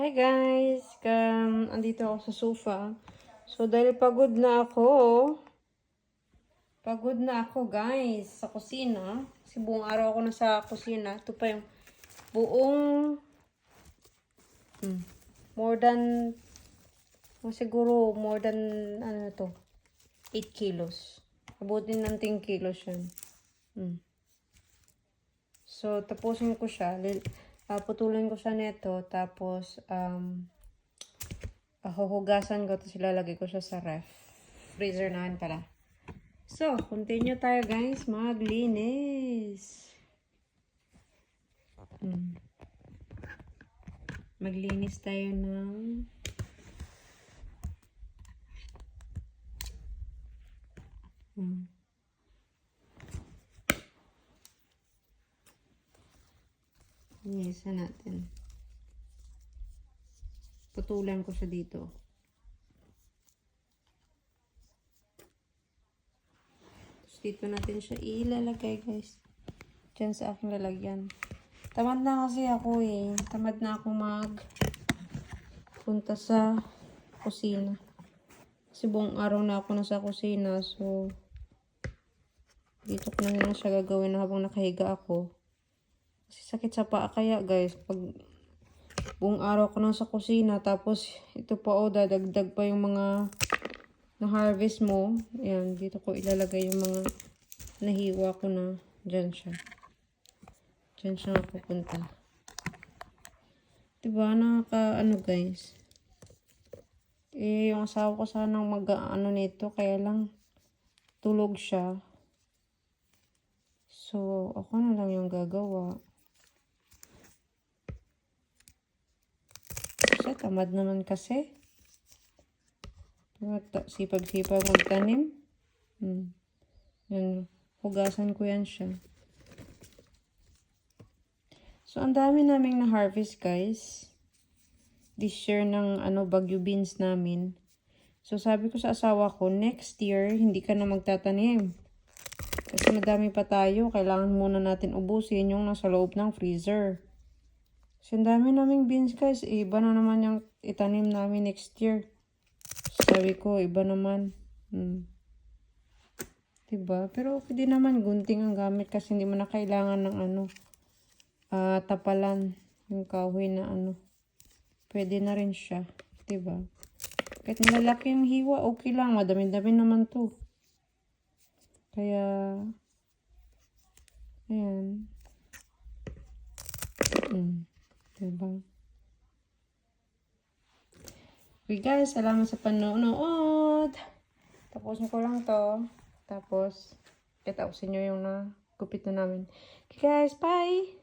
Hi guys! Andito ako sa sofa. So, dahil pagod na ako guys sa kusina. Kasi buong araw ako na sa kusina. Ito pa yung buong, more than, siguro more than, 8 kilos. Abutin ng 10 kilos yan. So, tapusin ko siya. Putulin ko siya nito. Tapos, huhugasan ko. Tapos ilalagay ko siya sa ref. Freezer namin pala. So, continue tayo guys. Maglinis. Maglinis tayo ng linisan natin. Putulan ko siya dito. Tapos dito natin siya ilalagay guys. Diyan sa aking lalagyan. Tamad na kasi ako eh. Tamad na ako punta sa kusina. Kasi buong araw na ako nasa kusina. So, dito ko na lang siya gagawin habang nakahiga ako. Kasi sakit sa paa kaya guys. Pag buong araw ko nasa kusina. Tapos ito pa dadagdag pa yung mga na-harvest mo. Ayan, dito ko ilalagay yung mga nahiwa ko na. Diyan siya. Diyan siya napupunta. Diba? Nakaka-ano guys. Yung asawa ko sanang mag-ano nito. Kaya lang tulog siya. So, ako na lang yung gagawa. Kasi tamad naman kasi. Sipag-sipag magtanim. Yan. Hugasan ko yan siya. So, ang dami naming na-harvest guys. This year ng bagyo beans namin. So, sabi ko sa asawa ko, next year, hindi ka na magtatanim. Kasi madami pa tayo. Kailangan muna natin ubusin yung nasa loob ng freezer. Kasi ang dami naming beans guys. Iba na naman yung itanim namin next year. Sabi ko, iba naman. Diba? Pero okay din naman. Gunting ang gamit kasi hindi mo na kailangan ng tapalan. Yung kahoy na Pwede na rin siya. Diba? Kahit malaki yung hiwa, okay lang. Madami-dami naman to. Kaya, ayan. Diba? Okay guys, salamat sa panonood. Tapusin ko lang to. Tapos, kita ko sa inyo yung nagupit na namin. Okay guys, bye!